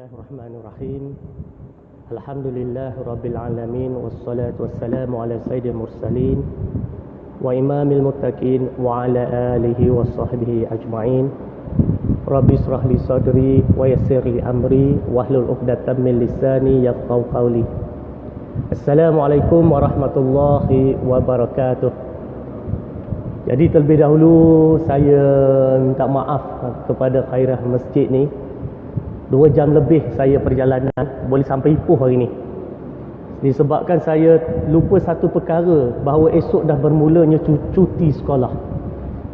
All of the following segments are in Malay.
Bismillahirrahmanirrahim. Alhamdulillah Rabbil Alamin. Wassalatu wassalamu ala sayyidil mursalin wa imamil muttaqin wa ala alihi wa sahbihi ajma'in. Rabbi israh li sadri wa yassir li amri wahlul 'uqdatam min lisani yafqahu qawli. Assalamualaikum warahmatullahi wabarakatuh. Jadi terlebih dahulu saya minta maaf kepada Khairah Masjid ni. 2 jam lebih saya perjalanan, boleh sampai Ipoh hari ni. Disebabkan saya lupa satu perkara, bahawa esok dah bermulanya cuti sekolah.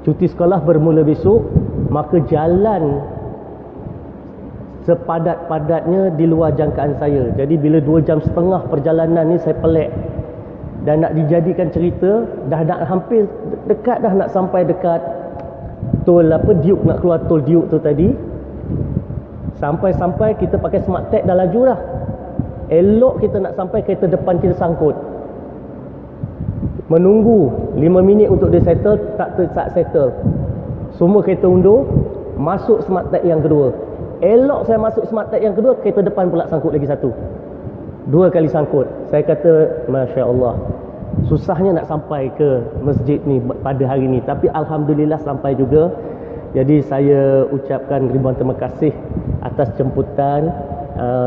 Cuti sekolah bermula besok, maka jalan sepadat-padatnya di luar jangkaan saya. Jadi bila 2,5 jam perjalanan ni saya pelik. Dan nak dijadikan cerita, dah nak hampir dekat dah nak sampai dekat tol Duke, nak keluar tol Duke tu tadi. Sampai-sampai kita pakai smart tag dah laju dah. Elok kita nak sampai, kereta depan kita sangkut. Menunggu 5 minit untuk dia settle, tak settle. Semua kereta undur, masuk smart tag yang kedua. Elok saya masuk smart tag yang kedua, kereta depan pula sangkut lagi satu. 2 kali sangkut. Saya kata, Masya Allah, susahnya nak sampai ke masjid ni pada hari ni. Tapi Alhamdulillah sampai juga. Jadi saya ucapkan ribuan terima kasih atas jemputan,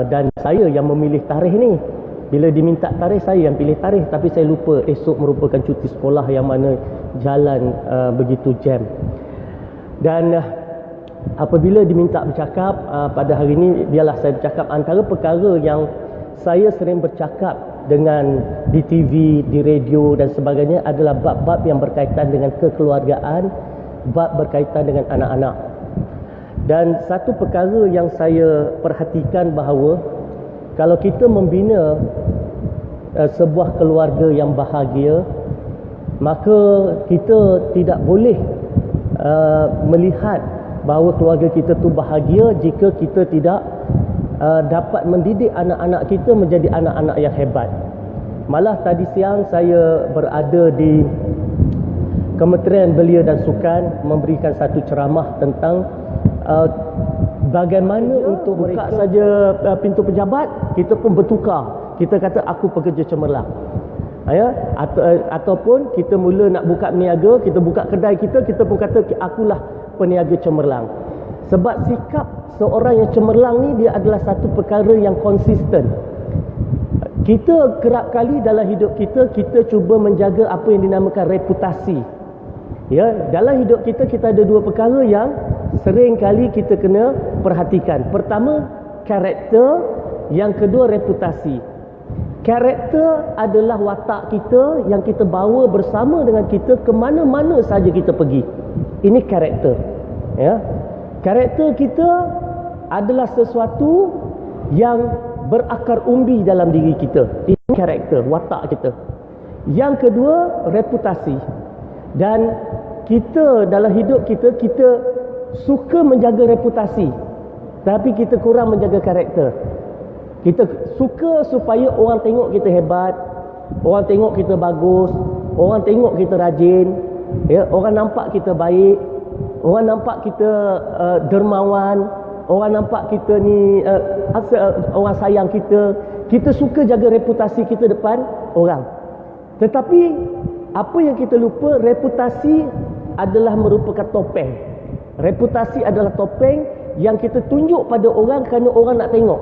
dan saya yang memilih tarikh ni. Bila diminta tarikh, saya yang pilih tarikh. Tapi saya lupa esok merupakan cuti sekolah yang mana jalan begitu jam. Dan apabila diminta bercakap pada hari ini, biarlah saya bercakap. Antara perkara yang saya sering bercakap dengan di TV, di radio dan sebagainya adalah bab-bab yang berkaitan dengan kekeluargaan, bab berkaitan dengan anak-anak. Dan satu perkara yang saya perhatikan bahawa kalau kita membina sebuah keluarga yang bahagia, maka kita tidak boleh melihat bahawa keluarga kita tu bahagia jika kita tidak dapat mendidik anak-anak kita menjadi anak-anak yang hebat. Malah tadi siang saya berada di Kementerian Belia dan Sukan memberikan satu ceramah tentang bagaimana untuk buka saja pintu pejabat, kita pun bertukar. Kita kata aku pekerja cemerlang. Ya, ataupun kita mula nak buka peniaga, kita buka kedai kita pun kata akulah peniaga cemerlang. Sebab sikap seorang yang cemerlang ni, dia adalah satu perkara yang konsisten. Kita kerap kali dalam hidup kita cuba menjaga apa yang dinamakan reputasi. Ya, dalam hidup kita ada 2 perkara yang sering kali kita kena perhatikan. Pertama, karakter. Yang kedua, reputasi. Karakter adalah watak kita yang kita bawa bersama dengan kita ke mana-mana saja kita pergi. Ini karakter. Ya. Karakter kita adalah sesuatu yang berakar umbi dalam diri kita. Ini karakter, watak kita. Yang kedua, reputasi. Dan kita dalam hidup kita suka menjaga reputasi, tapi kita kurang menjaga karakter. Kita suka supaya orang tengok kita hebat, orang tengok kita bagus, orang tengok kita rajin, ya, orang nampak kita baik, orang nampak kita dermawan, orang nampak kita ni orang sayang kita. Kita suka jaga reputasi kita depan orang. Tetapi apa yang kita lupa, reputasi adalah merupakan topeng. Reputasi adalah topeng yang kita tunjuk pada orang kerana orang nak tengok.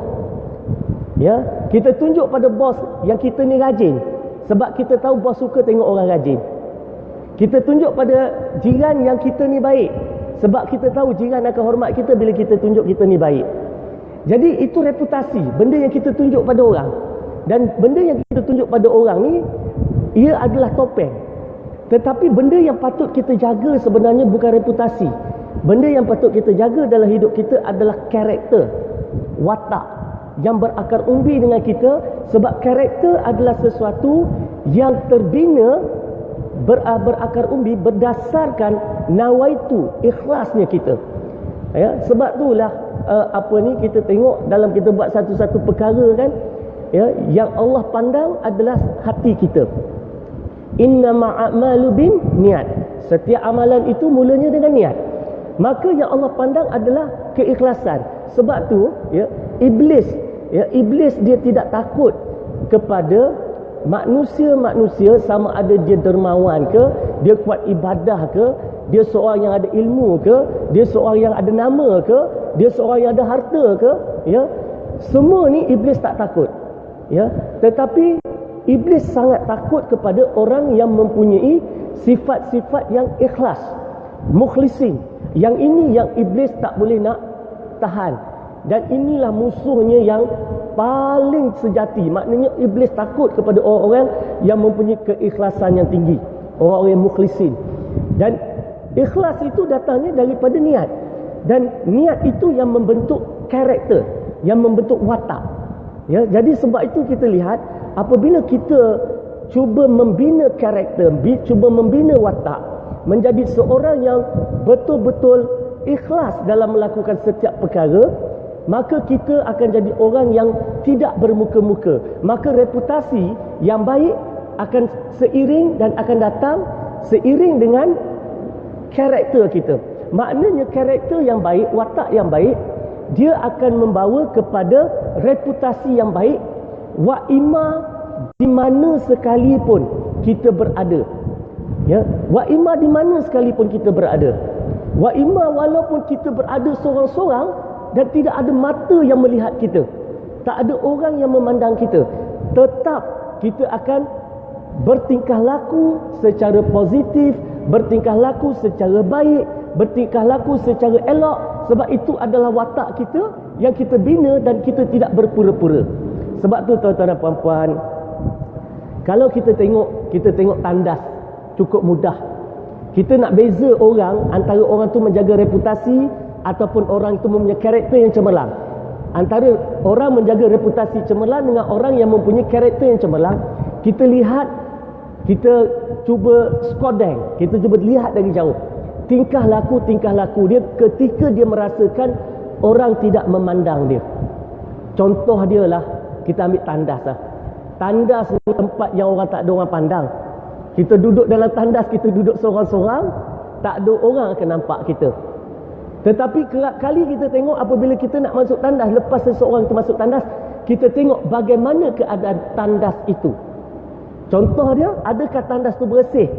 Ya, kita tunjuk pada bos yang kita ni rajin sebab kita tahu bos suka tengok orang rajin. Kita tunjuk pada jiran yang kita ni baik sebab kita tahu jiran akan hormat kita bila kita tunjuk kita ni baik. Jadi itu reputasi, benda yang kita tunjuk pada orang. Dan benda yang kita tunjuk pada orang ni, ia adalah topeng. Tetapi benda yang patut kita jaga sebenarnya bukan reputasi. Benda yang patut kita jaga dalam hidup kita adalah karakter, watak yang berakar umbi dengan kita. Sebab karakter adalah sesuatu yang terbina berakar umbi berdasarkan nawaitu, ikhlasnya kita. Ya, sebab itulah kita tengok dalam kita buat satu-satu perkara kan, ya, yang Allah pandang adalah hati kita. Innama a'malu bin niat. Setiap amalan itu mulanya dengan niat. Maka yang Allah pandang adalah keikhlasan. Sebab tu ya, iblis dia tidak takut kepada manusia sama ada dia dermawan ke, dia kuat ibadah ke, dia seorang yang ada ilmu ke, dia seorang yang ada nama ke, dia seorang yang ada harta ke, ya. Semua ni iblis tak takut. Ya, tetapi iblis sangat takut kepada orang yang mempunyai sifat-sifat yang ikhlas, mukhlisin. Yang ini yang iblis tak boleh nak tahan. Dan inilah musuhnya yang paling sejati. Maknanya iblis takut kepada orang-orang yang mempunyai keikhlasan yang tinggi, orang-orang yang mukhlisin. Dan ikhlas itu datangnya daripada niat. Dan niat itu yang membentuk karakter, yang membentuk watak. Ya, jadi sebab itu kita lihat apabila kita cuba membina karakter, cuba membina watak, menjadi seorang yang betul-betul ikhlas dalam melakukan setiap perkara, maka kita akan jadi orang yang tidak bermuka-muka. Maka reputasi yang baik akan seiring dan akan datang seiring dengan karakter kita. Maknanya karakter yang baik, watak yang baik, dia akan membawa kepada reputasi yang baik wa ima di mana sekalipun kita berada. Ya, wa ima di mana sekalipun kita berada. Wa ima walaupun kita berada seorang-seorang dan tidak ada mata yang melihat kita, tak ada orang yang memandang kita, tetap kita akan bertingkah laku secara positif, bertingkah laku secara baik, bertingkah laku secara elok. Sebab itu adalah watak kita yang kita bina dan kita tidak berpura-pura. Sebab tu tuan-tuan dan puan-puan, kalau kita tengok tandas cukup mudah. Kita nak beza orang antara orang tu menjaga reputasi ataupun orang itu mempunyai karakter yang cemerlang. Antara orang menjaga reputasi cemerlang dengan orang yang mempunyai karakter yang cemerlang, kita lihat, kita cuba skodeng, kita cuba lihat dari jauh. Tingkah laku dia ketika dia merasakan orang tidak memandang dia. Contoh dia lah, kita ambil tandas lah. Tandas ni tempat yang orang tak ada orang pandang. Kita duduk dalam tandas, kita duduk seorang-seorang, tak ada orang akan nampak kita. Tetapi kerap kali kita tengok apabila kita nak masuk tandas, lepas seseorang itu masuk tandas, kita tengok bagaimana keadaan tandas itu. Contoh dia, adakah tandas tu bersih?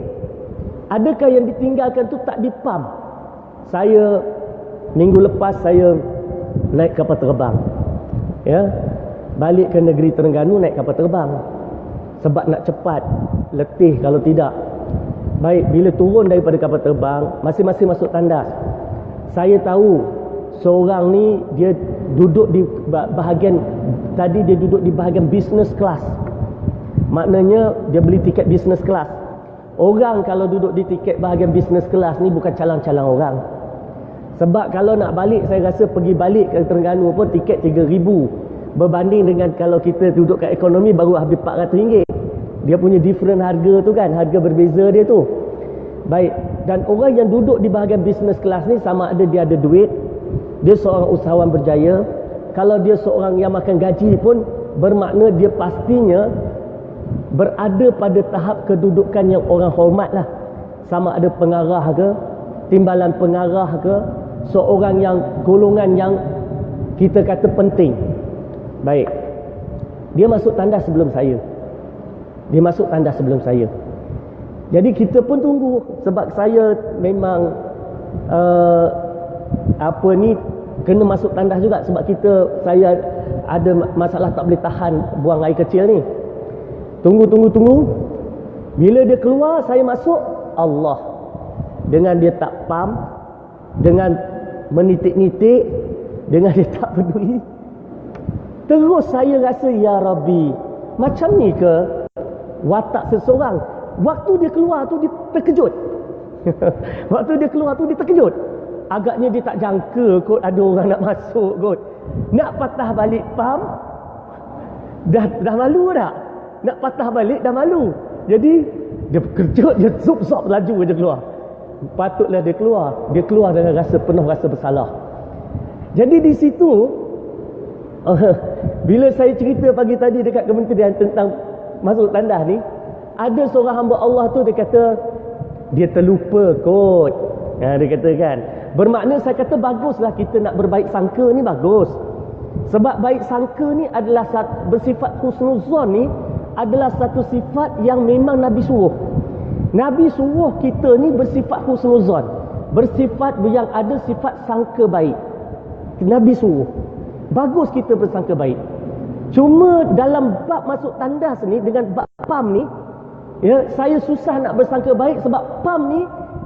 Adakah yang ditinggalkan tu tak dipam? Saya minggu lepas saya naik kapal terbang. Ya. Balik ke negeri Terengganu naik kapal terbang. Sebab nak cepat, letih kalau tidak. Baik, bila turun daripada kapal terbang, masing-masing masuk tandas. Saya tahu seorang ni dia duduk di bahagian, tadi dia duduk di bahagian business class. Maknanya dia beli tiket business class. Orang kalau duduk di tiket bahagian business class ni bukan calang-calang orang. Sebab kalau nak balik, saya rasa pergi balik ke Terengganu pun tiket 3,000. Berbanding dengan kalau kita duduk kat ekonomi baru habis RM400. Dia punya different harga tu kan, harga berbeza dia tu. Baik, dan orang yang duduk di bahagian business class ni sama ada dia ada duit, dia seorang usahawan berjaya. Kalau dia seorang yang makan gaji pun bermakna dia pastinya berada pada tahap kedudukan yang orang hormat lah. Sama ada pengarah ke, timbalan pengarah ke, seorang yang golongan yang kita kata penting. Baik, dia masuk tandas sebelum saya. Jadi kita pun tunggu. Sebab saya memang kena masuk tandas juga. Sebab saya ada masalah tak boleh tahan buang air kecil ni. Tunggu. Bila dia keluar, saya masuk, Allah. Dengan dia tak pam, dengan menitik-nitik, dengan dia tak peduli. Terus saya rasa, ya Rabbi, macam ni ke watak seseorang? Waktu dia keluar tu dia terkejut. Agaknya dia tak jangka kot ada orang nak masuk kot. Nak patah balik pam, dah malu tak? Nak patah balik dah malu. Jadi dia kejut, dia zup laju dia keluar. Patutlah dia keluar dengan penuh rasa bersalah. Jadi di situ bila saya cerita pagi tadi dekat kementerian tentang masuk tandas ni, ada seorang hamba Allah tu dia kata dia terlupa kot. Dia kata kan, Bermakna saya kata baguslah kita nak berbaik sangka ni, bagus. Sebab baik sangka ni adalah bersifat husnuzon ni adalah satu sifat yang memang Nabi suruh. Nabi suruh kita ni bersifat husnuzon, bersifat yang ada sifat sangka baik. Nabi suruh. Bagus kita bersangka baik. Cuma dalam bab masuk tandas ni, dengan bab PAM ni, ya, saya susah nak bersangka baik sebab PAM ni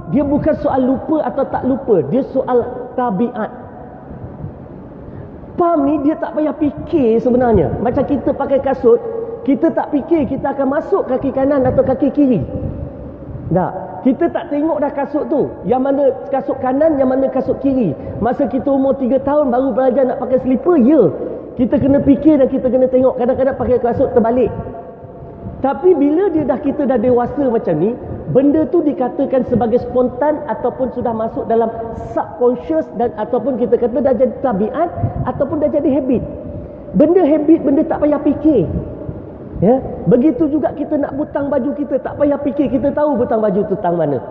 dia bukan soal lupa atau tak lupa, dia soal tabiat. PAM ni dia tak payah fikir sebenarnya. Macam kita pakai kasut, kita tak fikir kita akan masuk kaki kanan atau kaki kiri. Tak, kita tak tengok dah kasut tu, yang mana kasut kanan, yang mana kasut kiri. Masa kita umur 3 tahun baru belajar nak pakai slipper, ya, kita kena fikir dan kita kena tengok. Kadang-kadang pakai kasut terbalik. Tapi bila kita dah dewasa macam ni, benda tu dikatakan sebagai spontan ataupun sudah masuk dalam subconscious, dan ataupun kita kata dah jadi tabiat ataupun dah jadi habit. Benda habit, benda tak payah fikir. Ya, begitu juga kita nak butang baju kita, tak payah fikir, kita tahu butang baju tu tang mana.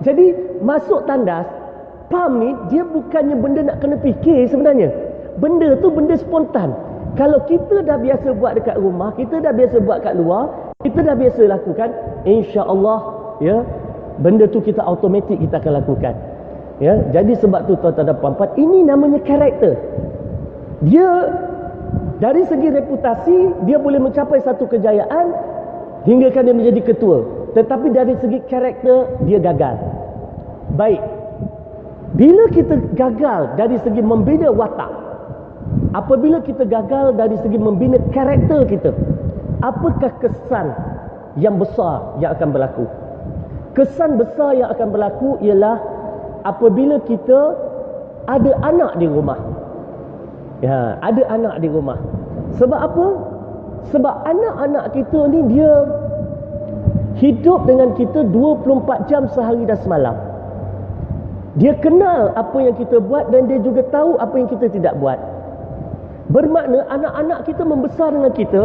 Jadi masuk tandas PAM ni dia bukannya benda nak kena fikir sebenarnya. Benda tu benda spontan. Kalau kita dah biasa buat dekat rumah, kita dah biasa buat kat luar, kita dah biasa lakukan, insya-Allah, ya, benda tu kita automatik kita akan lakukan. Ya, jadi sebab tu tuan-tuan dan puan-puan, ini namanya karakter. Dia dari segi reputasi dia boleh mencapai satu kejayaan hinggakan dia menjadi ketua, tetapi dari segi karakter dia gagal. Baik. Bila kita gagal dari segi membina watak, apabila kita gagal dari segi membina karakter kita, apakah kesan yang besar yang akan berlaku? Kesan besar yang akan berlaku ialah apabila kita ada anak di rumah. Ya, ada anak di rumah. Sebab apa? Sebab anak-anak kita ni dia hidup dengan kita 24 jam sehari dan semalam. Dia kenal apa yang kita buat dan dia juga tahu apa yang kita tidak buat. Bermakna anak-anak kita membesar dengan kita,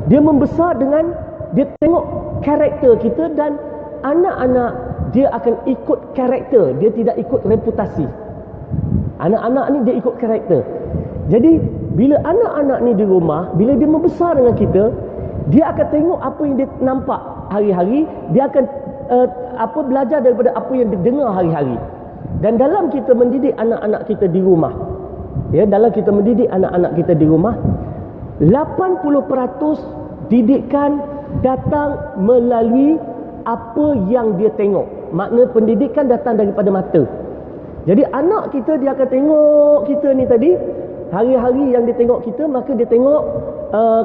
dia membesar dengan, dia tengok karakter kita, dan anak-anak dia akan ikut karakter, dia tidak ikut reputasi. Anak-anak ni dia ikut karakter. Jadi bila anak-anak ni di rumah, bila dia membesar dengan kita, dia akan tengok apa yang dia nampak hari-hari, dia akan belajar daripada apa yang dia dengar hari-hari. Dan dalam kita mendidik anak-anak kita di rumah, ya, dalam kita mendidik anak-anak kita di rumah, 80% didikan datang melalui apa yang dia tengok. Makna pendidikan datang daripada mata. Jadi anak kita dia akan tengok kita ni tadi, hari-hari yang dia tengok kita, maka dia tengok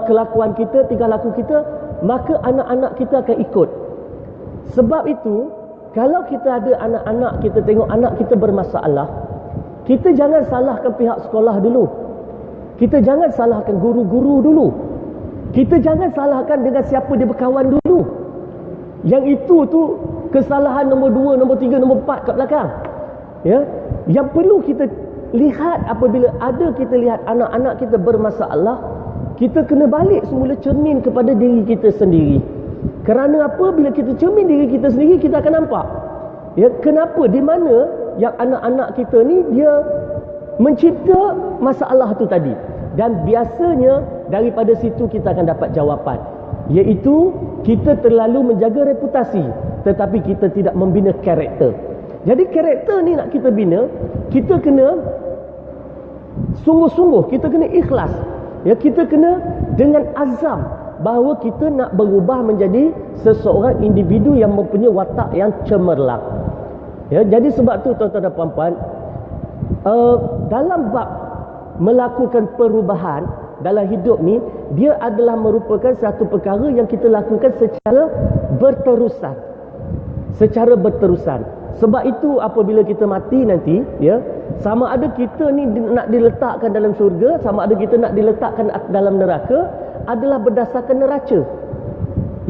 kelakuan kita, tingkah laku kita, maka anak-anak kita akan ikut. Sebab itu, kalau kita ada anak-anak, kita tengok anak kita bermasalah, kita jangan salahkan pihak sekolah dulu. Kita jangan salahkan guru-guru dulu. Kita jangan salahkan dengan siapa dia berkawan dulu. Yang itu tu kesalahan nombor 2, nombor 3, nombor 4 kat belakang. Ya, yang perlu kita lihat apabila kita lihat anak-anak kita bermasalah, kita kena balik semula cermin kepada diri kita sendiri. Kerana apa? Bila kita cermin diri kita sendiri, kita akan nampak, ya, kenapa, di mana yang anak-anak kita ni dia mencipta masalah tu tadi. Dan biasanya daripada situ kita akan dapat jawapan, iaitu kita terlalu menjaga reputasi tetapi kita tidak membina karakter. Jadi karakter ni nak kita bina, kita kena sungguh-sungguh, kita kena ikhlas, ya, kita kena dengan azam bahawa kita nak berubah menjadi seseorang individu yang mempunyai watak yang cemerlang. Ya, jadi sebab tu tuan-tuan dan puan-puan, dalam bab melakukan perubahan dalam hidup ni, dia adalah merupakan satu perkara yang kita lakukan secara berterusan. Secara berterusan. Sebab itu apabila kita mati nanti, ya, sama ada kita ni nak diletakkan dalam syurga, sama ada kita nak diletakkan dalam neraka, adalah berdasarkan neraca.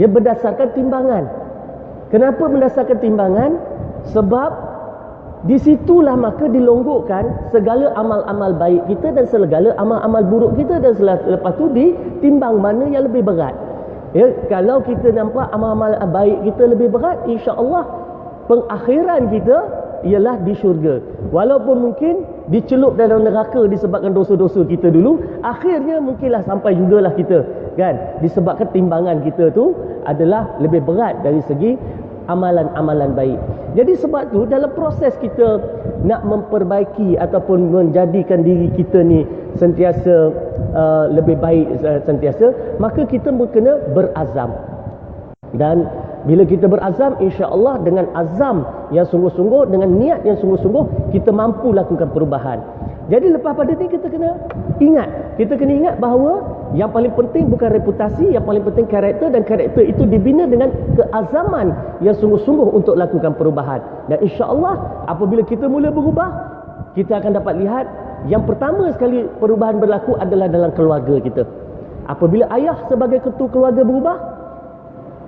Ya, berdasarkan timbangan. Kenapa berdasarkan timbangan? Sebab di situlah maka dilonggokkan segala amal-amal baik kita dan segala amal-amal buruk kita, dan selepas tu ditimbang mana yang lebih berat. Ya, kalau kita nampak amal-amal baik kita lebih berat, insya-Allah pengakhiran kita ialah di syurga. Walaupun mungkin dicelup dalam neraka disebabkan dosa-dosa kita dulu, akhirnya mungkinlah sampai jugalah kita, kan? Disebabkan timbangan kita tu adalah lebih berat dari segi amalan-amalan baik. Jadi sebab tu dalam proses kita nak memperbaiki ataupun menjadikan diri kita ni sentiasa lebih baik sentiasa, maka kita kena berazam. Dan bila kita berazam, insya-Allah dengan azam yang sungguh-sungguh, dengan niat yang sungguh-sungguh, kita mampu lakukan perubahan. Jadi lepas pada ni kita kena ingat bahawa yang paling penting bukan reputasi, yang paling penting karakter, dan karakter itu dibina dengan keazaman yang sungguh-sungguh untuk lakukan perubahan. Dan insya-Allah apabila kita mula berubah, kita akan dapat lihat yang pertama sekali perubahan berlaku adalah dalam keluarga kita. Apabila ayah sebagai ketua keluarga berubah,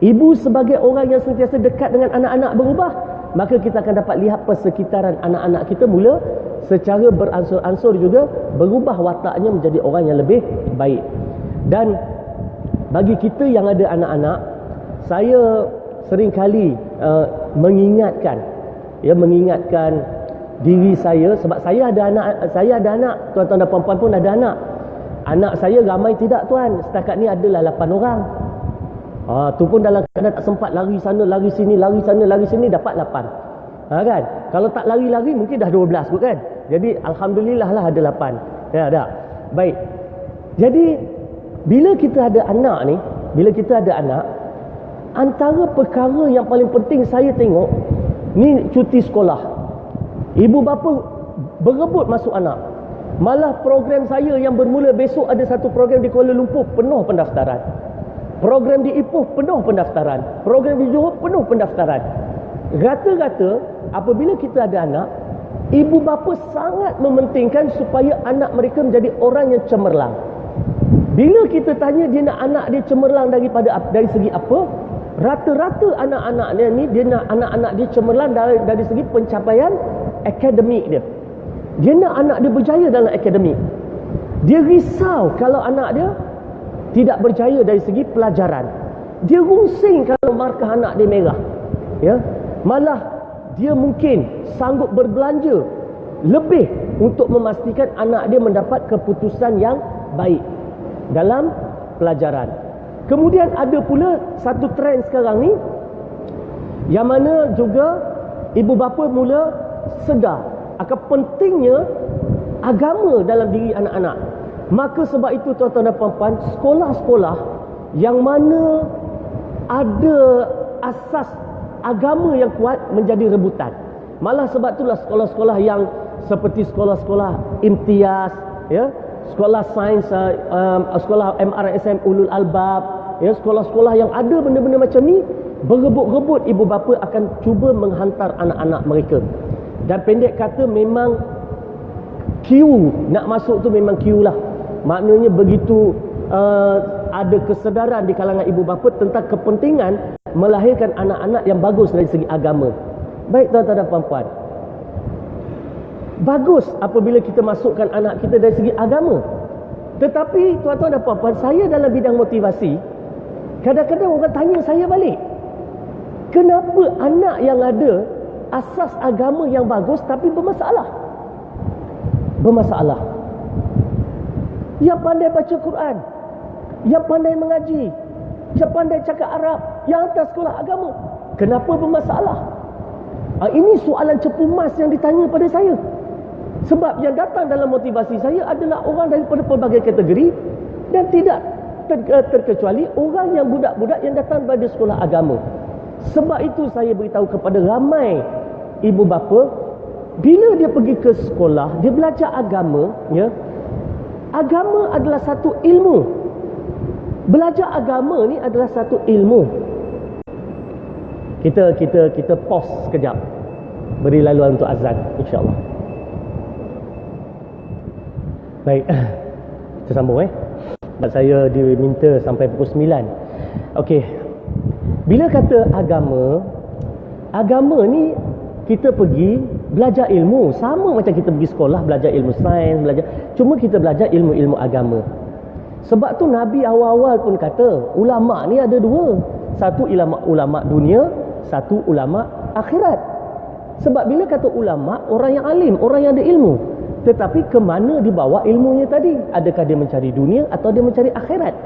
ibu sebagai orang yang sentiasa dekat dengan anak-anak berubah, maka kita akan dapat lihat persekitaran anak-anak kita mula secara beransur-ansur juga berubah wataknya menjadi orang yang lebih baik. Dan bagi kita yang ada anak-anak, saya seringkali mengingatkan diri saya, sebab saya ada anak, tuan-tuan dan puan-puan pun ada anak. Anak saya ramai tidak tuan, setakat ni adalah 8 orang. Tu pun dalam keadaan tak sempat lari sana, lari sini, lari sana, lari sini, dapat 8. Kan? Kalau tak lari-lari mungkin dah 12 kot kan? Jadi Alhamdulillah lah ada 8. Ya, dah. Baik. Jadi bila kita ada anak, antara perkara yang paling penting saya tengok ni cuti sekolah. Ibu bapa berebut masuk anak. Malah program saya yang bermula besok, ada satu program di Kuala Lumpur penuh pendaftaran. Program di Ipoh penuh pendaftaran. Program di Johor penuh pendaftaran. Rata-rata apabila kita ada anak, ibu bapa sangat mementingkan supaya anak mereka menjadi orang yang cemerlang. Bila kita tanya dia nak anak dia cemerlang dari segi apa? Rata-rata anak-anaknya ni dia nak anak-anak dia cemerlang dari segi pencapaian akademik dia. Dia nak anak dia berjaya dalam akademik. Dia risau kalau anak dia tidak berjaya dari segi pelajaran. Dia rusing kalau markah anak dia merah. Ya, malah dia mungkin sanggup berbelanja lebih untuk memastikan anak dia mendapat keputusan yang baik dalam pelajaran. Kemudian ada pula satu trend sekarang ni, yang mana juga ibu bapa mula sedar akan pentingnya agama dalam diri anak-anak. Maka sebab itu tuan-tuan dan puan-puan, sekolah-sekolah yang mana ada asas agama yang kuat menjadi rebutan. Malah sebab itulah sekolah-sekolah yang seperti sekolah-sekolah imtiaz, ya, sekolah sains, sekolah MRSM Ulul Albab, ya, sekolah-sekolah yang ada benda-benda macam ni, berebut-rebut ibu bapa akan cuba menghantar anak-anak mereka. Dan pendek kata memang queue nak masuk tu memang queue lah. Maknanya begitu ada kesedaran di kalangan ibu bapa tentang kepentingan melahirkan anak-anak yang bagus dari segi agama. Baik tuan-tuan dan puan-puan, bagus apabila kita masukkan anak kita dari segi agama. Tetapi tuan-tuan dan puan-puan, saya dalam bidang motivasi, kadang-kadang orang tanya saya balik, kenapa anak yang ada asas agama yang bagus tapi bermasalah? Yang pandai baca Quran, yang pandai mengaji, yang pandai cakap Arab, yang hantar sekolah agama, kenapa bermasalah? Ini soalan cepu mas yang ditanya pada saya. Sebab yang datang dalam motivasi saya adalah orang daripada pelbagai kategori, dan tidak terkecuali orang yang budak-budak yang datang pada sekolah agama. Sebab itu saya beritahu kepada ramai ibu bapa, bila dia pergi ke sekolah, dia belajar agama, ya, agama adalah satu ilmu. Belajar agama ni adalah satu ilmu. Kita pause sekejap, beri laluan untuk azan, insya-Allah. Baik, kita sambung sebab saya diminta sampai pukul 9. Okey. Bila kata agama ni kita pergi belajar ilmu, sama macam kita pergi sekolah belajar ilmu sains, cuma kita belajar ilmu-ilmu agama. Sebab tu Nabi awal-awal pun kata, ulama ni ada dua, satu ulama dunia, satu ulama akhirat. Sebab bila kata ulama, orang yang alim, orang yang ada ilmu. Tetapi ke mana dibawa ilmunya tadi? Adakah dia mencari dunia atau dia mencari akhirat?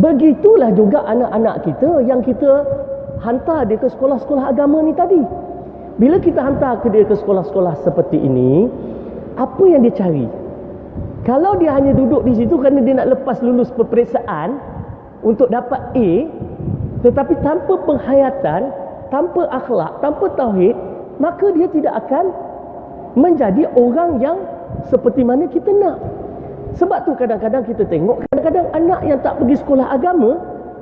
Begitulah juga anak-anak kita yang kita hantar dia ke sekolah-sekolah agama ni tadi. Bila kita hantar dia ke sekolah-sekolah seperti ini, apa yang dia cari? Kalau dia hanya duduk di situ kerana dia nak lepas lulus peperiksaan untuk dapat A, tetapi tanpa penghayatan, tanpa akhlak, tanpa tauhid, maka dia tidak akan menjadi orang yang seperti mana kita nak. Sebab tu kadang-kadang kita tengok, kadang-kadang anak yang tak pergi sekolah agama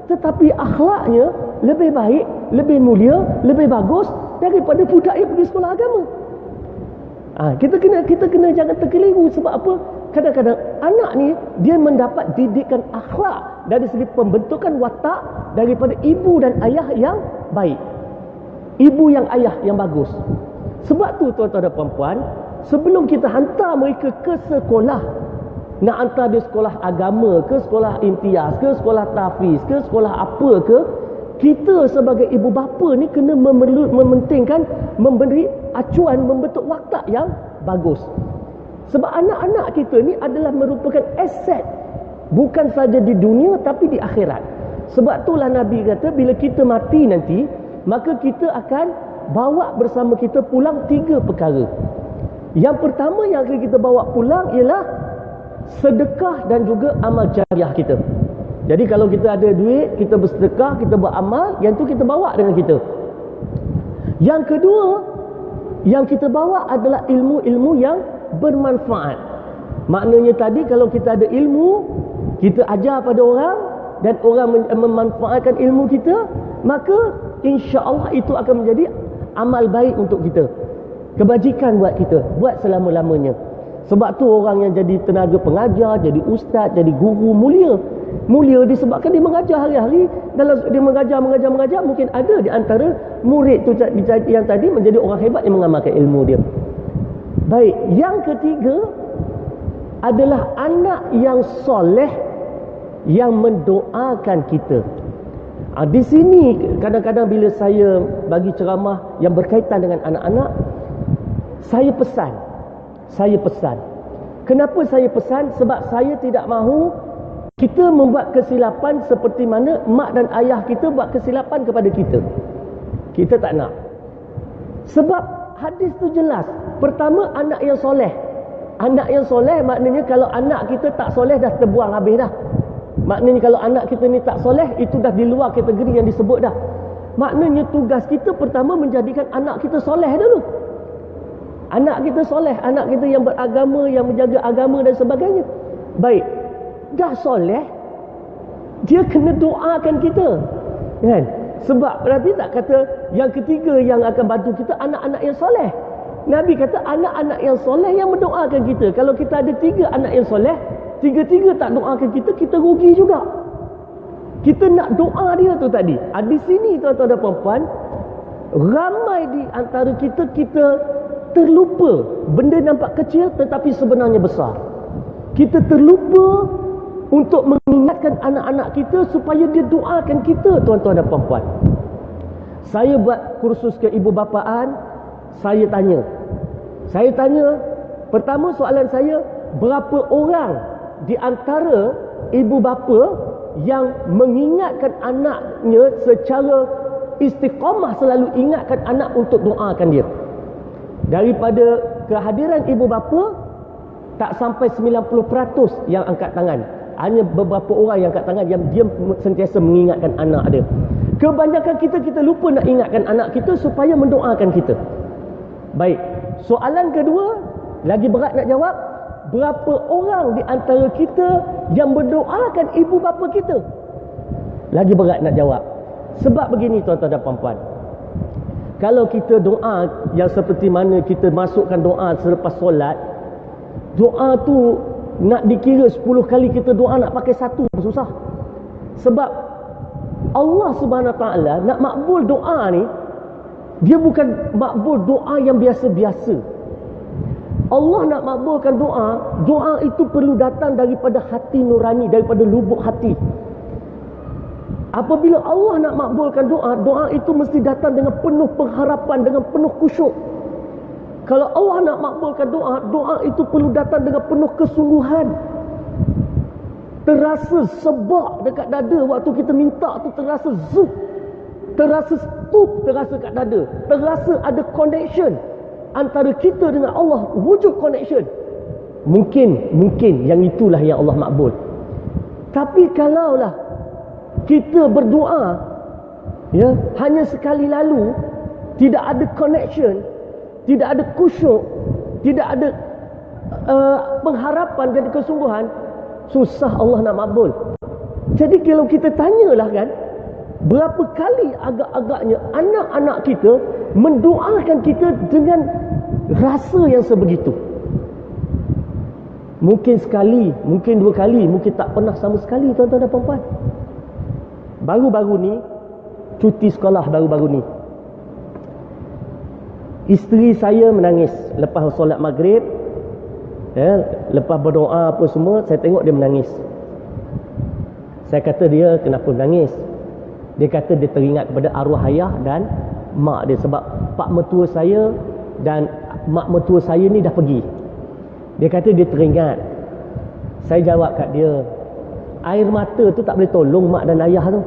tetapi akhlaknya lebih baik, lebih mulia, lebih bagus daripada budak yang pergi sekolah agama. Kita kena jangan terkeliru. Sebab apa? Kadang-kadang anak ni dia mendapat didikan akhlak dari segi pembentukan watak daripada ibu dan ayah yang baik, ibu yang ayah yang bagus. Sebab tu tuan-tuan dan puan-puan, sebelum kita hantar mereka ke sekolah, nak hantar dia sekolah agama ke, sekolah imtiaz ke, sekolah tahfiz ke, sekolah apa ke, kita sebagai ibu bapa ni kena mementingkan, memberi acuan, membentuk watak yang bagus. Sebab anak-anak kita ni adalah merupakan aset, bukan saja di dunia tapi di akhirat. Sebab itulah Nabi kata, bila kita mati nanti, maka kita akan bawa bersama kita pulang 3 perkara. Yang pertama yang akan kita bawa pulang ialah sedekah dan juga amal jariah kita. Jadi kalau kita ada duit, kita bersedekah, kita beramal, yang tu kita bawa dengan kita. Yang kedua yang kita bawa adalah ilmu-ilmu yang bermanfaat. Maknanya tadi, kalau kita ada ilmu, kita ajar pada orang dan orang memanfaatkan ilmu kita, maka insya-Allah itu akan menjadi amal baik untuk kita, kebajikan buat kita, buat selama-lamanya. Sebab tu orang yang jadi tenaga pengajar, jadi ustaz, jadi guru mulia disebabkan dia mengajar hari-hari. Dalam dia mengajar, mungkin ada di antara murid tu yang tadi menjadi orang hebat yang mengamalkan ilmu dia. Baik, yang ketiga adalah anak yang soleh yang mendoakan kita. Di sini kadang-kadang bila saya bagi ceramah yang berkaitan dengan anak-anak, saya pesan. Kenapa saya pesan? Sebab saya tidak mahu kita membuat kesilapan seperti mana mak dan ayah kita buat kesilapan kepada kita. Kita tak nak. Sebab hadis tu jelas. Pertama, anak yang soleh. Anak yang soleh maknanya kalau anak kita tak soleh dah terbuang habis dah. Maknanya kalau anak kita ni tak soleh, itu dah di luar kategori yang disebut dah. Maknanya tugas kita pertama menjadikan anak kita soleh dulu. Anak kita soleh, anak kita yang beragama, yang menjaga agama dan sebagainya. Baik, dah soleh, dia kena doakan kita, kan? Sebab Nabi tak kata yang ketiga yang akan bantu kita anak-anak yang soleh. Nabi kata anak-anak yang soleh yang mendoakan kita. Kalau kita ada 3 anak yang soleh, 3 tak doakan kita, kita rugi juga. Kita nak doa dia tu tadi. Di sini tuan-tuan dan puan-puan, ramai di antara kita terlupa. Benda nampak kecil tetapi sebenarnya besar. Kita terlupa untuk mengingatkan anak-anak kita supaya dia doakan kita, tuan-tuan dan puan-puan. Saya buat kursus keibubapaan, saya tanya, pertama soalan saya, berapa orang di antara ibu bapa yang mengingatkan anaknya secara istiqamah, selalu ingatkan anak untuk doakan dia? Daripada kehadiran ibu bapa, tak sampai 90% yang angkat tangan. Hanya beberapa orang yang angkat tangan yang dia sentiasa mengingatkan anak dia. Kebanyakan kita lupa nak ingatkan anak kita supaya mendoakan kita. Baik, soalan kedua, lagi berat nak jawab. Berapa orang di antara kita yang mendoakan ibu bapa kita? Lagi berat nak jawab. Sebab begini tuan-tuan dan puan-puan, kalau kita doa yang seperti mana kita masukkan doa selepas solat, doa tu nak dikira 10 kali kita doa nak pakai 1 pun susah. Sebab Allah Subhanahu Wa Taala nak makbul doa ni, dia bukan makbul doa yang biasa-biasa. Allah nak makbulkan doa itu perlu datang daripada hati nurani, daripada lubuk hati. Apabila Allah nak makbulkan doa itu mesti datang dengan penuh pengharapan, dengan penuh khusyuk. Kalau Allah nak makbulkan doa, doa itu perlu datang dengan penuh kesungguhan. Terasa sebab dekat dada waktu kita minta tu, terasa zuk, terasa stup, terasa kat dada, terasa ada connection antara kita dengan Allah, wujud connection. Mungkin yang itulah yang Allah makbul. Tapi kalaulah kita berdoa ya hanya sekali lalu, tidak ada connection, tidak ada khusyuk, tidak ada pengharapan dan kesungguhan, susah Allah nak makbul. Jadi kalau kita tanyalah kan, berapa kali agak-agaknya anak-anak kita mendoakan kita dengan rasa yang sebegitu. Mungkin sekali, mungkin dua kali, mungkin tak pernah sama sekali, tuan-tuan dan puan-puan. Baru-baru ni, cuti sekolah baru-baru ni, isteri saya menangis lepas solat maghrib ya, lepas berdoa apa semua, saya tengok dia menangis. Saya kata, dia kenapa menangis? Dia kata dia teringat kepada arwah ayah dan mak dia, sebab pak mertua saya dan mak mertua saya ni dah pergi. Dia kata dia teringat. Saya jawab kat dia, air mata tu tak boleh tolong mak dan ayah tu.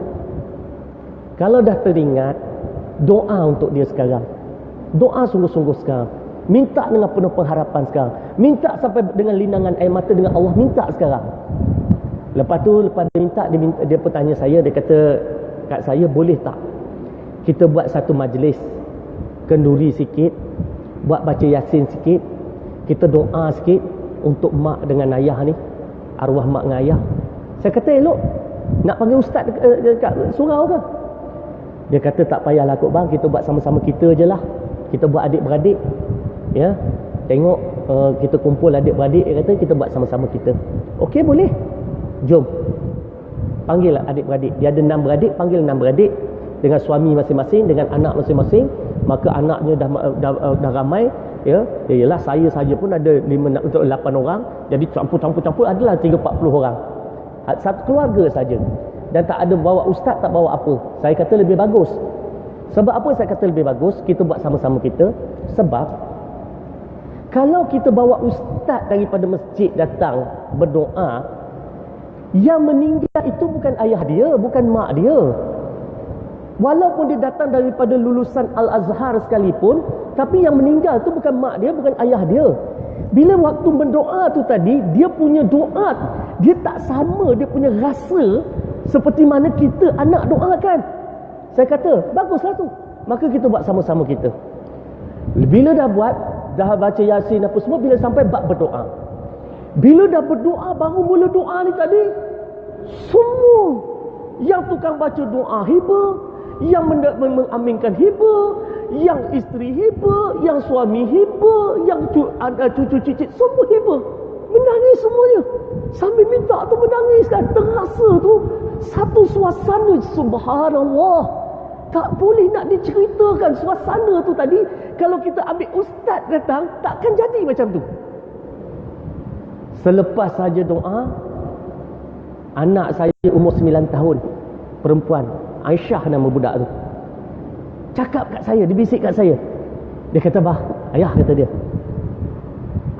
Kalau dah teringat, doa untuk dia sekarang. Doa sungguh-sungguh sekarang. Minta dengan penuh pengharapan sekarang. Minta sampai dengan linangan air mata dengan Allah, minta sekarang. Lepas tu, lepas dia bertanya saya, dia kata kat saya, boleh tak kita buat satu majlis kenduri sikit, buat baca yasin sikit, kita doa sikit untuk mak dengan ayah ni, arwah mak dengan ayah. Saya kata, elok. Nak panggil ustaz dekat surau ke? Dia kata, tak payahlah kot bang, kita buat sama-sama kita je lah. Kita buat adik-beradik ya, tengok kita kumpul adik-beradik. Dia kata kita buat sama-sama kita. Okey, boleh, jom panggil adik-beradik. Dia ada 6 beradik, panggil 6 beradik dengan suami masing-masing, dengan anak masing-masing. Maka anaknya dah ramai ya. Yalah, saya saja pun ada 8 orang. Jadi campur-campur adalah 30-40 orang. Satu keluarga saja. Dan tak ada bawa ustaz, tak bawa apa. Saya kata lebih bagus. Sebab apa saya kata lebih bagus? Kita buat sama-sama kita. Sebab kalau kita bawa ustaz daripada masjid datang berdoa, yang meninggal itu bukan ayah dia, bukan mak dia. Walaupun dia datang daripada lulusan Al-Azhar sekalipun, tapi yang meninggal tu bukan mak dia, bukan ayah dia. Bila waktu berdoa tu tadi, dia punya doa, dia tak sama, dia punya rasa seperti mana kita anak doakan. Saya kata, baguslah tu. Maka kita buat sama-sama kita. Bila dah buat, dah baca yasin apa semua, bila sampai bab berdoa. Bila dah berdoa, baru mula doa ni tadi, semua yang tukang baca doa hibah, yang mengaminkan hibah, yang isteri hibah, yang suami hibah, yang cucu cicit semua hibah. Menangis semuanya. Sambil minta tu menangis kan. Terasa tu satu suasana, subhanallah. Tak boleh nak diceritakan suasana tu tadi. Kalau kita ambil ustaz datang, takkan jadi macam tu. Selepas saja doa, anak saya umur 9 tahun, perempuan, Aisyah nama budak tu, cakap kat saya, dia bisik kat saya. Dia kata, bah, ayah, kata dia,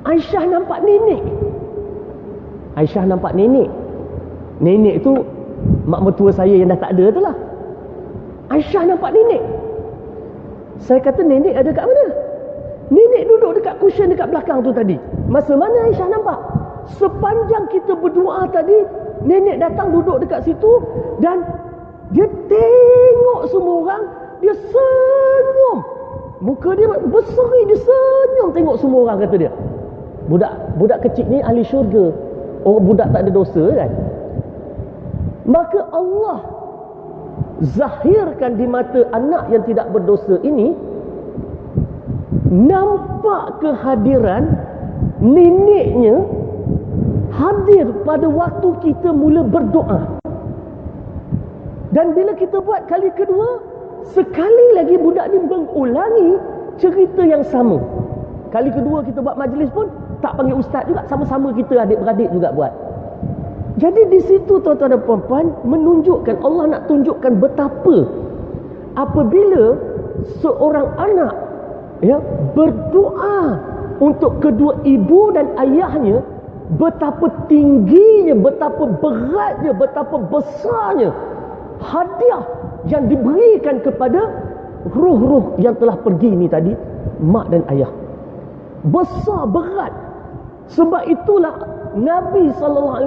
Aisyah nampak nenek. Aisyah nampak nenek. Nenek tu mak mertua saya yang dah tak ada tu lah. Aisyah nampak nenek. Saya kata, nenek ada kat mana? Nenek duduk dekat cushion dekat belakang tu tadi. Masa mana Aisyah nampak? Sepanjang kita berdoa tadi, nenek datang duduk dekat situ dan dia tengok semua orang, dia senyum. Muka dia berseri, dia senyum tengok semua orang, kata dia. Budak kecil ni ahli syurga. Orang budak tak ada dosa kan. Maka Allah zahirkan di mata anak yang tidak berdosa ini, nampak kehadiran neneknya hadir pada waktu kita mula berdoa. Dan bila kita buat kali kedua, sekali lagi budak ni mengulangi cerita yang sama. Kali kedua kita buat majlis pun tak panggil ustaz juga, sama-sama kita adik-beradik juga buat. Jadi di situ tuan-tuan dan puan-puan, menunjukkan, Allah nak tunjukkan betapa apabila seorang anak ya, berdoa untuk kedua ibu dan ayahnya, betapa tingginya, betapa beratnya, betapa besarnya hadiah yang diberikan kepada ruh-ruh yang telah pergi ni tadi, mak dan ayah. Besar, berat. Sebab itulah Nabi SAW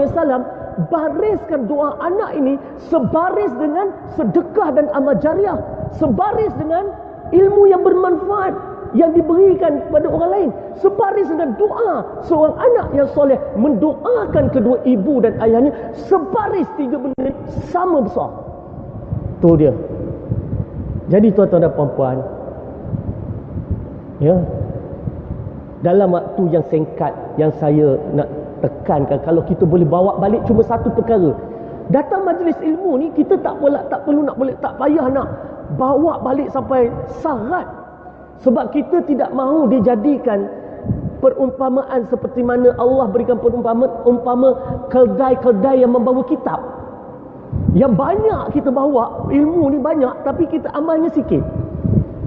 bariskan doa anak ini sebaris dengan sedekah dan amal jariah, sebaris dengan ilmu yang bermanfaat yang diberikan kepada orang lain, sebaris dengan doa seorang anak yang soleh mendoakan kedua ibu dan ayahnya, sebaris tiga benda sama besar. Tu dia. Jadi tuan-tuan dan puan-puan, ya, dalam waktu yang singkat yang saya nak tekankan, kalau kita boleh bawa balik cuma satu perkara, datang majlis ilmu ni kita tak payah nak bawa balik sampai syarat. Sebab kita tidak mahu dijadikan perumpamaan seperti mana Allah berikan umpama kedai-kedai yang membawa kitab. Yang banyak kita bawa, ilmu ni banyak, tapi kita amalnya sikit.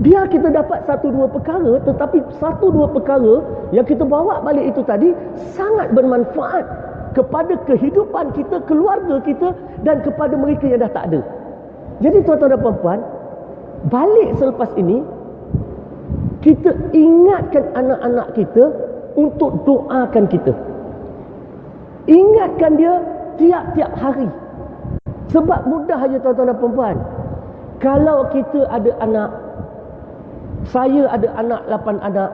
Biar kita dapat satu dua perkara, tetapi satu dua perkara yang kita bawa balik itu tadi sangat bermanfaat kepada kehidupan kita, keluarga kita, dan kepada mereka yang dah tak ada. Jadi tuan-tuan dan puan-puan, balik selepas ini, kita ingatkan anak-anak kita untuk doakan kita. Ingatkan dia tiap-tiap hari. Sebab mudah aja tuan-tuan dan puan-puan. Kalau kita ada anak, saya ada anak 8 anak,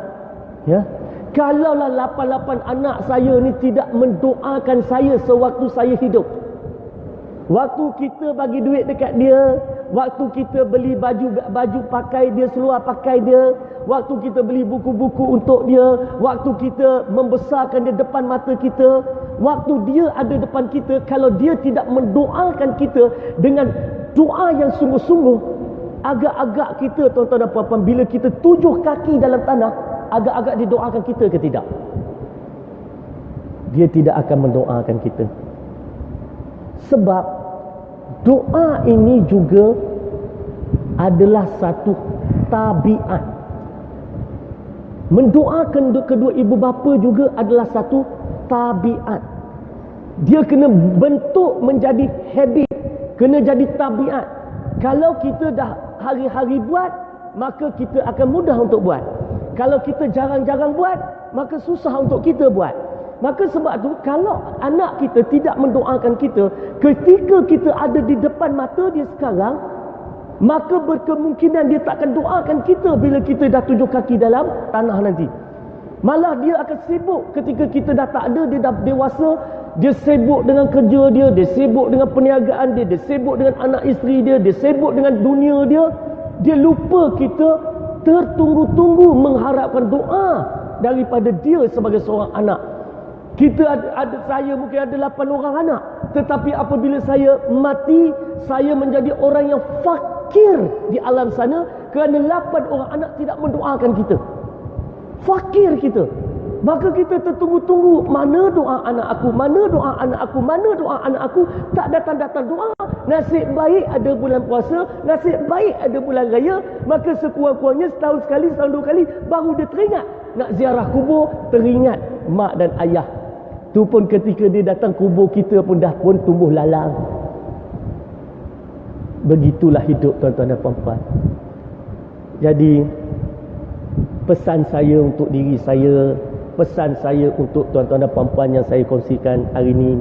ya. Kalaulah 8 anak saya ni tidak mendoakan saya sewaktu saya hidup, waktu kita bagi duit dekat dia, waktu kita beli baju pakai dia, seluar pakai dia, waktu kita beli buku-buku untuk dia, waktu kita membesarkan dia depan mata kita, waktu dia ada depan kita, kalau dia tidak mendoakan kita dengan doa yang sungguh-sungguh, agak-agak kita tuan-tuan dan puan-puan, bila kita 7 kaki dalam tanah, agak-agak didoakan kita ke tidak? Dia tidak akan mendoakan kita. Sebab doa ini juga adalah satu tabiat. Mendoakan kedua ibu bapa juga adalah satu tabiat. Dia kena bentuk menjadi habit, kena jadi tabiat. Kalau kita dah hari-hari buat, maka kita akan mudah untuk buat. Kalau kita jarang-jarang buat, maka susah untuk kita buat. Maka sebab tu, kalau anak kita tidak mendoakan kita ketika kita ada di depan mata dia sekarang, maka berkemungkinan dia tak akan doakan kita bila kita dah 7 kaki dalam tanah nanti. Malah dia akan sibuk ketika kita dah tak ada, dia dah dewasa, dia sibuk dengan kerja dia, dia sibuk dengan perniagaan dia, dia sibuk dengan anak isteri dia, dia sibuk dengan dunia dia. Dia lupa kita tertunggu-tunggu mengharapkan doa daripada dia sebagai seorang anak. Kita saya mungkin ada 8 orang anak, tetapi apabila saya mati, saya menjadi orang yang fakir di alam sana kerana 8 orang anak tidak mendoakan kita. Fakir kita. Maka kita tertunggu-tunggu, mana doa anak aku, mana doa anak aku, mana doa anak aku, tak datang-datang doa. Nasib baik ada bulan puasa, nasib baik ada bulan raya, maka sekurang-kurangnya setahun sekali, setahun 2 kali baru dia teringat nak ziarah kubur, teringat mak dan ayah. Tu pun ketika dia datang kubur kita pun dah pun tumbuh lalang. Begitulah hidup tuan-tuan dan puan-puan. Jadi pesan saya untuk diri saya, pesan saya untuk tuan-tuan dan puan-puan yang saya kongsikan hari ini,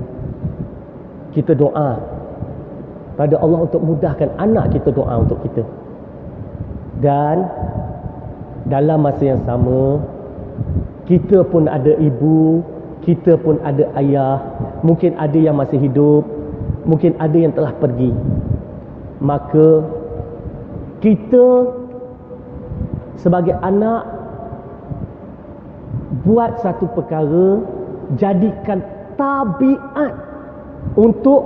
kita doa pada Allah untuk mudahkan anak kita doa untuk kita. Dan dalam masa yang sama, kita pun ada ibu, kita pun ada ayah, mungkin ada yang masih hidup, mungkin ada yang telah pergi. Maka kita sebagai anak buat satu perkara, jadikan tabiat untuk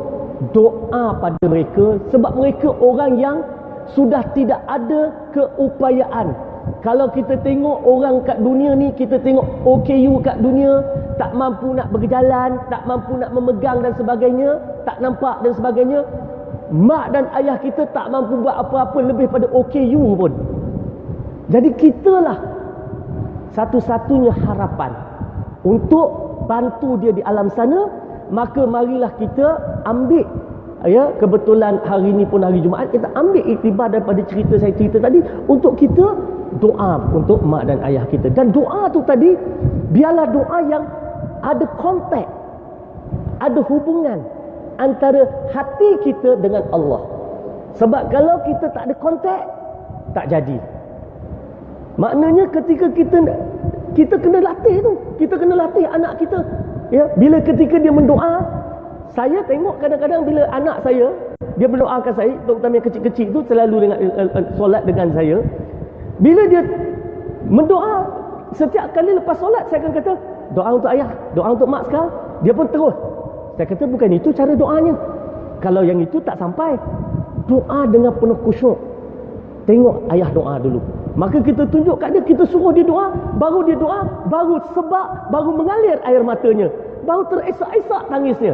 doa pada mereka, sebab mereka orang yang sudah tidak ada keupayaan. Kalau kita tengok orang kat dunia ni, kita tengok OKU kat dunia, tak mampu nak berjalan, tak mampu nak memegang dan sebagainya, tak nampak dan sebagainya. Mak dan ayah kita tak mampu buat apa-apa lebih pada OKU pun. Jadi kitalah satu-satunya harapan untuk bantu dia di alam sana, maka marilah kita ambil, ya, kebetulan hari ini pun hari Jumaat, kita ambil iktibar daripada cerita saya cerita tadi untuk kita doa untuk mak dan ayah kita. Dan doa tu tadi biarlah doa yang ada kontak, ada hubungan antara hati kita dengan Allah. Sebab kalau kita tak ada kontak, tak jadi. Maknanya ketika kita kena latih tu, kita kena latih anak kita, ya. Bila ketika dia mendoa, saya tengok kadang-kadang bila anak saya dia mendoakan saya, terutama yang kecil-kecil tu selalu dengan solat dengan saya. Bila dia mendoa, setiap kali lepas solat saya akan kata, doa untuk ayah, doa untuk mak sekarang. Dia pun terus. Saya kata bukan itu cara doanya. Kalau yang itu tak sampai, doa dengan penuh khusyuk. Tengok ayah doa dulu. Maka kita tunjuk kat dia, kita suruh dia doa, baru dia doa, baru sebab, baru mengalir air matanya, baru teresak-esak tangisnya.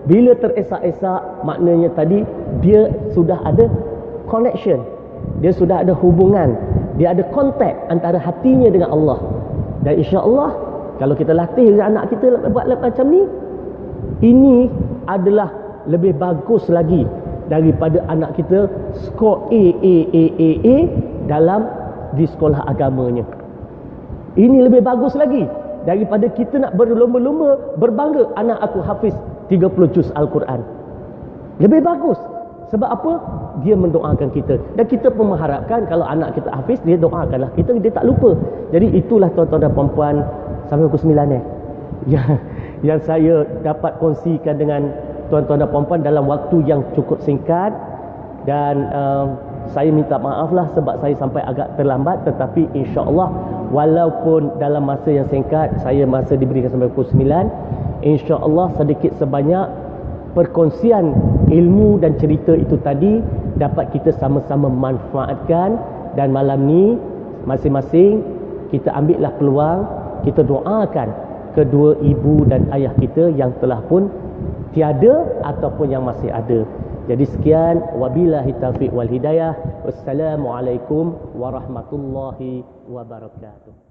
Bila teresak-esak, maknanya tadi dia sudah ada connection, dia sudah ada hubungan, dia ada kontak antara hatinya dengan Allah. Dan insya-Allah kalau kita latih anak kita buat macam ni, ini adalah lebih bagus lagi daripada anak kita skor A dalam di sekolah agamanya. Ini lebih bagus lagi daripada kita nak berlomba-lomba berbangga anak aku hafiz 30 juz Al-Quran. Lebih bagus. Sebab apa? Dia mendoakan kita. Dan kita pun mengharapkan kalau anak kita hafiz, dia doakanlah kita, dia tak lupa. Jadi itulah tuan-tuan dan puan-puan, sampai pukul 9 yang saya dapat kongsikan dengan tuan-tuan dan puan-puan dalam waktu yang cukup singkat. Dan saya minta maaf lah sebab saya sampai agak terlambat, tetapi insya-Allah walaupun dalam masa yang singkat, saya masa diberikan sampai pukul 9, insya-Allah sedikit sebanyak perkongsian ilmu dan cerita itu tadi dapat kita sama-sama manfaatkan. Dan malam ni masing-masing kita ambillah peluang, kita doakan kedua ibu dan ayah kita yang telah pun tiada ataupun yang masih ada. Jadi sekian, wabillahi taufiq wal hidayah. Wassalamualaikum warahmatullahi wabarakatuh.